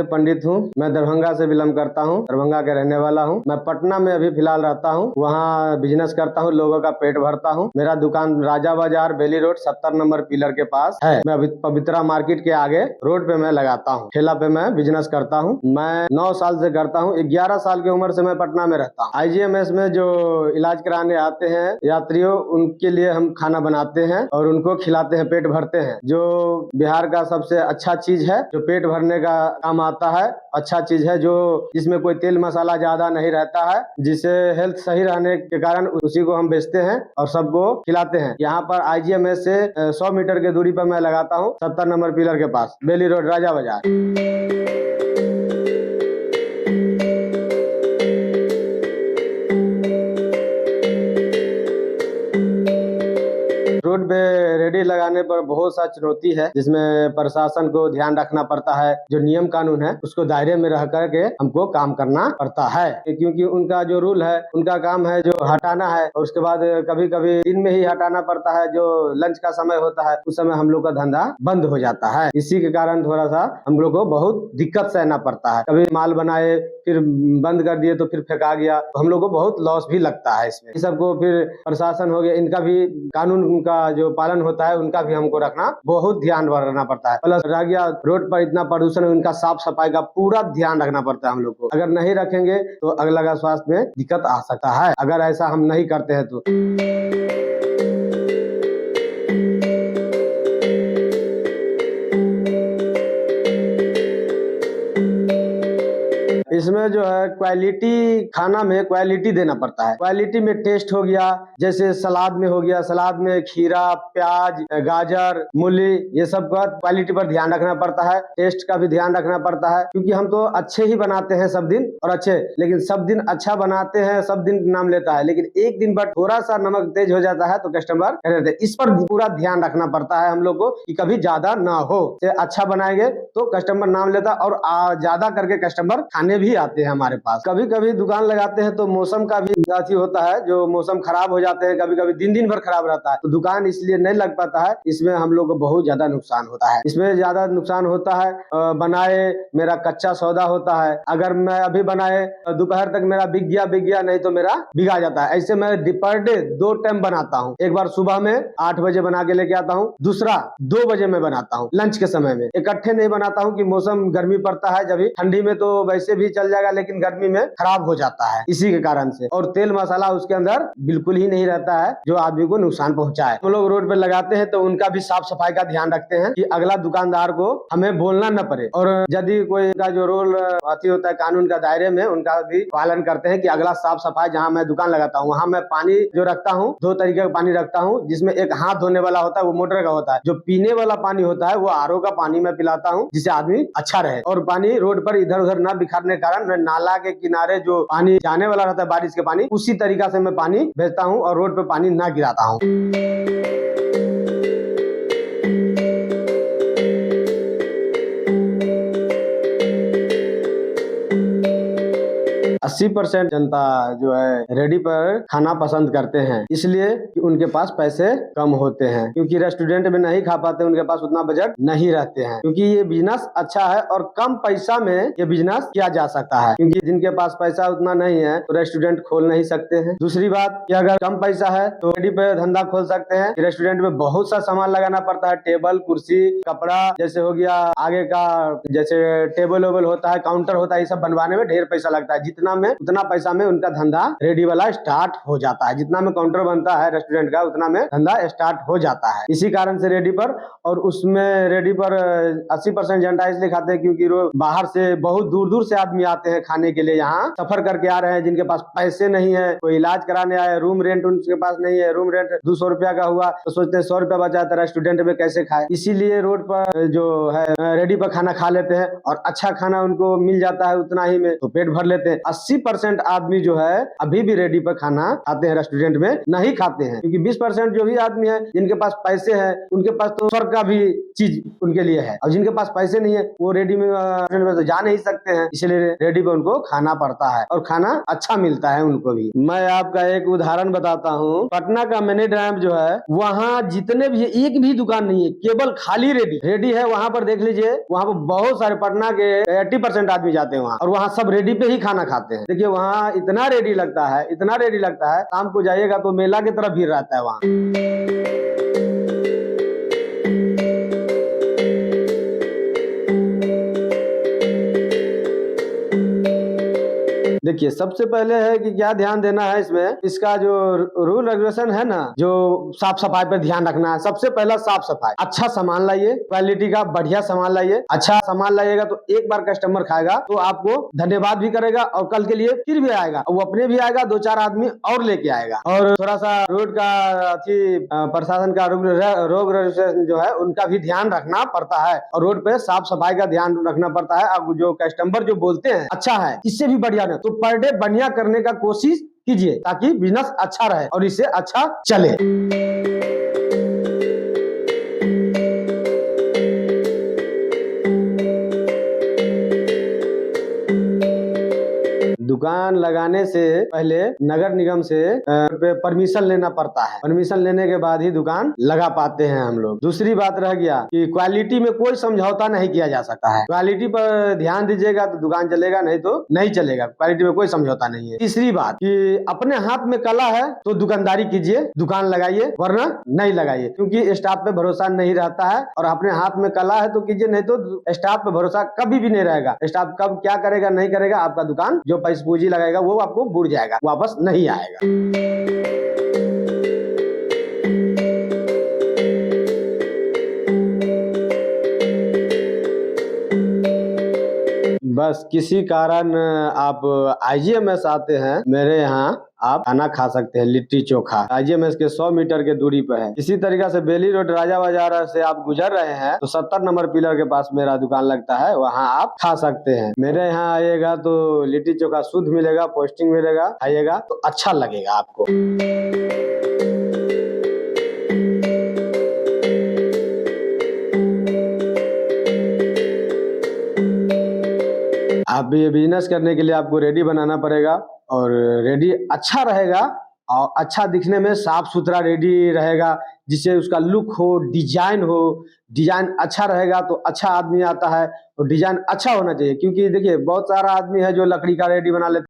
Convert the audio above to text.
पंडित हूँ। मैं दरभंगा से बिलोंग करता हूँ, दरभंगा के रहने वाला हूँ। मैं पटना में अभी फिलहाल रहता हूँ, वहाँ बिजनेस करता हूँ, लोगों का पेट भरता हूँ। मेरा दुकान राजा बाजार बेली रोड 70 नंबर पिलर के पास है। मैं अभी पवित्रा मार्केट के आगे रोड पे मैं लगाता हूँ, ठेला पे मैं बिजनेस करता हूँ। मैं 9 साल से करता हूँ। 11 साल की उम्र से मैं पटना में रहता हूँ। IGMS में जो इलाज कराने आते हैं यात्रियों, उनके लिए हम खाना बनाते हैं और उनको खिलाते हैं, पेट भरते हैं। जो बिहार का सबसे अच्छा चीज है, जो पेट भरने का काम आता है, अच्छा चीज है, जो जिसमें कोई तेल मसाला ज्यादा नहीं रहता है, जिससे हेल्थ सही रहने के कारण उसी को हम बेचते हैं और सबको खिलाते हैं। यहाँ पर IGMS से 100 मीटर की दूरी पर मैं लगाता हूँ, 70 नंबर पिलर के पास, बेली रोड, राजा बाजार। रोड पे रेडी लगाने पर बहुत सा चुनौती है, जिसमें प्रशासन को ध्यान रखना पड़ता है। जो नियम कानून है उसको दायरे में रह करके हमको काम करना पड़ता है, क्योंकि उनका जो रूल है, उनका काम है जो हटाना है, और उसके बाद कभी कभी दिन में ही हटाना पड़ता है। जो लंच का समय होता है उस समय हम लोग का धंधा बंद हो जाता है। इसी के कारण थोड़ा सा हम लोग को बहुत दिक्कत सहना पड़ता है। कभी माल बनाए फिर बंद कर दिए तो फिर फेंका गया, तो हम लोग को बहुत लॉस भी लगता है इसमें। इस सबको फिर प्रशासन हो गया, इनका भी कानून का जो पालन होता है उनका भी हमको रखना, बहुत ध्यान रखना पड़ता है। प्लस रह गया रोड पर इतना प्रदूषण है, उनका साफ सफाई का पूरा ध्यान रखना पड़ता है हम लोग को। अगर नहीं रखेंगे तो अगला का स्वास्थ्य में दिक्कत आ सकता है, अगर ऐसा हम नहीं करते हैं तो। इसमें जो है क्वालिटी, खाना में क्वालिटी देना पड़ता है। क्वालिटी में टेस्ट हो गया, जैसे सलाद में हो गया, सलाद में खीरा, प्याज, गाजर, मूली, ये सब का क्वालिटी पर ध्यान रखना पड़ता है। टेस्ट का भी ध्यान रखना पड़ता है, क्योंकि हम तो अच्छे ही बनाते हैं सब दिन, और अच्छे, लेकिन सब दिन अच्छा बनाते हैं, सब दिन नाम लेता है, लेकिन एक दिन पर थोड़ा सा नमक तेज हो जाता है तो कस्टमर कह देते हैं। इस पर पूरा ध्यान रखना पड़ता है हम लोग को कि कभी ज्यादा ना हो। अच्छा बनाएंगे तो कस्टमर नाम लेता, और ज्यादा करके कस्टमर खाने भी आते हैं हमारे पास। कभी कभी दुकान लगाते हैं तो मौसम का भी अथी होता है, जो मौसम खराब हो जाते हैं, कभी कभी दिन दिन भर खराब रहता है, तो दुकान इसलिए नहीं लग पाता है। इसमें हम लोग को बहुत ज्यादा नुकसान होता है। इसमें ज्यादा नुकसान होता है, बनाए मेरा कच्चा सौदा होता है, अगर मैं अभी बनाए दोपहर तक मेरा बिक गया नहीं तो मेरा बिगा जाता है। ऐसे मैं पर डे 2 टाइम बनाता हूँ। एक बार सुबह में 8 बजे बना के लेके आता हूँ, दूसरा 2 बजे में बनाता हूँ लंच के समय में। इकट्ठे नहीं बनाता हूँ कि मौसम गर्मी पड़ता है, जब ठंडी में तो वैसे भी चल जाएगा, लेकिन गर्मी में खराब हो जाता है इसी के कारण से। और तेल मसाला उसके अंदर बिल्कुल ही नहीं रहता है जो आदमी को नुकसान पहुंचाए। हम लोग रोड पे लगाते हैं तो उनका भी साफ सफाई का ध्यान रखते हैं कि अगला दुकानदार को हमें बोलना न पड़े, और यदि कोई का जो रोल अति होता है कानून का दायरे में, उनका भी पालन करते हैं कि अगला साफ सफाई। जहाँ मैं दुकान लगाता हूँ वहाँ मैं पानी जो रखता हूँ, 2 तरीके का पानी रखता हूँ, जिसमें एक हाथ धोने वाला होता है, वो मोटर का होता है। जो पीने वाला पानी होता है वो RO का पानी मैं पिलाता हूँ, जिससे आदमी अच्छा रहे। और पानी रोड पर इधर उधर न बिखारने के कारण मैं नाला के किनारे जो पानी जाने वाला रहता है बारिश के पानी, उसी तरीका से मैं पानी भेजता हूँ और रोड पे पानी ना गिराता हूँ। 80% जनता जो है रेडी पर खाना पसंद करते हैं, इसलिए कि उनके पास पैसे कम होते हैं, क्योंकि रेस्टोरेंट में नहीं खा पाते, उनके पास उतना बजट नहीं रहते हैं। क्योंकि ये बिजनेस अच्छा है और कम पैसा में ये बिजनेस किया जा सकता है, क्योंकि जिनके पास पैसा उतना नहीं है तो रेस्टोरेंट खोल नहीं सकते हैं। दूसरी बात कि अगर कम पैसा है तो रेडी पे धंधा खोल सकते हैं। रेस्टोरेंट में बहुत सा सामान लगाना पड़ता है, टेबल, कुर्सी, कपड़ा, जैसे हो गया आगे का, जैसे टेबल वेबल होता है, काउंटर होता है, ये सब बनवाने में ढेर पैसा लगता है। जितना में उतना पैसा में उनका धंधा रेडी वाला स्टार्ट हो जाता है। जितना में काउंटर बनता है रेस्टोरेंट का, उतना में धंधा स्टार्ट हो जाता है। इसी कारण से रेडी पर, और उसमें रेडी पर 80% जनता इसलिए खाते हैं क्योंकि बाहर से बहुत दूर दूर से आदमी आते हैं खाने के लिए, यहाँ सफर करके आ रहे हैं, जिनके पास पैसे नहीं है, कोई इलाज कराने आए, रूम रेंट उनके पास नहीं है, रूम रेंट 200 रुपया का हुआ तो सोचते हैं 100 रुपया बचा तो रेस्टोरेंट में कैसे खाए। इसीलिए रोड पर जो है रेडी पर खाना खा लेते हैं, और अच्छा खाना उनको मिल जाता है उतना ही में, तो पेट भर लेते हैं। 80 80% आदमी जो है अभी भी रेडी पर खाना खाते हैं, रेस्टोरेंट में नहीं खाते हैं, क्योंकि 20% जो भी आदमी है जिनके पास पैसे हैं उनके पास तो स्वर्ग का भी चीज उनके लिए है, और जिनके पास पैसे नहीं है वो रेडी में रेस्टोरेंट में तो जा नहीं सकते हैं, इसलिए रेडी पे उनको खाना पड़ता है और खाना अच्छा मिलता है उनको भी। मैं आपका एक उदाहरण बताता हूँ। पटना का मिनी डैम जो है वहाँ जितने भी एक भी दुकान नहीं है, केवल खाली रेडी है। वहाँ पर देख लीजिए, वहाँ पर बहुत सारे पटना के 80% आदमी जाते हैं वहाँ, और वहाँ सब रेडी पे ही खाना खाते हैं। देखिए वहाँ इतना रेडी लगता है, इतना रेडी लगता है, शाम को जाइएगा तो मेला की तरफ भीड़ रहता है वहाँ। देखिए सबसे पहले है कि क्या ध्यान देना है इसमें, इसका जो रूल रेगुलेशन है ना, जो साफ सफाई पर ध्यान रखना है। सबसे पहला साफ सफाई, अच्छा सामान लाइए, क्वालिटी का बढ़िया सामान लाइए। अच्छा सामान लाइएगा तो एक बार कस्टमर खाएगा तो आपको धन्यवाद भी करेगा और कल के लिए फिर भी आएगा, वो अपने भी आएगा, 2-4 आदमी और लेके आएगा। और थोड़ा सा रोड का प्रशासन का रोग रेगुलेशन जो है उनका भी ध्यान रखना पड़ता है, और रोड पे साफ सफाई का ध्यान रखना पड़ता है। अब जो कस्टमर जो बोलते हैं अच्छा है, इससे भी बढ़िया ना, तो पर डे बढ़िया करने का कोशिश कीजिए ताकि बिजनेस अच्छा रहे और इससे अच्छा चले। दुकान लगाने से पहले नगर निगम से परमिशन लेना पड़ता है। परमिशन लेने के बाद ही दुकान लगा पाते हैं हम लोग। दूसरी बात रह गया कि क्वालिटी में कोई समझौता नहीं किया जा सकता है। क्वालिटी पर ध्यान दीजिएगा तो दुकान चलेगा, नहीं तो नहीं चलेगा। क्वालिटी में कोई समझौता नहीं है। तीसरी बात कि अपने हाथ में कला है तो दुकानदारी कीजिए, दुकान लगाइए, वरना नहीं लगाइए, क्योंकि स्टाफ पे भरोसा नहीं रहता है। और अपने हाथ में कला है तो कीजिए, नहीं तो स्टाफ पे भरोसा कभी भी नहीं रहेगा। स्टाफ कब क्या करेगा नहीं करेगा, आपका दुकान जो पैसा पूंजी लगाएगा वो आपको बुड़ जाएगा, वापस नहीं आएगा। बस किसी कारण आप IGMS आते हैं मेरे यहाँ, आप खाना खा सकते हैं। लिट्टी चोखा IGMS के 100 मीटर के दूरी पर है। इसी तरीके से बेली रोड राजा बाजार से आप गुजर रहे हैं तो 70 नंबर पिलर के पास मेरा दुकान लगता है, वहाँ आप खा सकते हैं। मेरे यहाँ आइएगा तो लिट्टी चोखा शुद्ध मिलेगा, पौष्टिक मिलेगा, खाइएगा तो अच्छा लगेगा आपको। आप ये बिजनेस करने के लिए आपको रेडी बनाना पड़ेगा, और रेडी अच्छा रहेगा और अच्छा दिखने में साफ सुथरा रेडी रहेगा, जिससे उसका लुक हो, डिजाइन अच्छा रहेगा तो अच्छा आदमी आता है, और डिजाइन अच्छा होना चाहिए। क्योंकि देखिए बहुत सारा आदमी है जो लकड़ी का रेडी बना लेते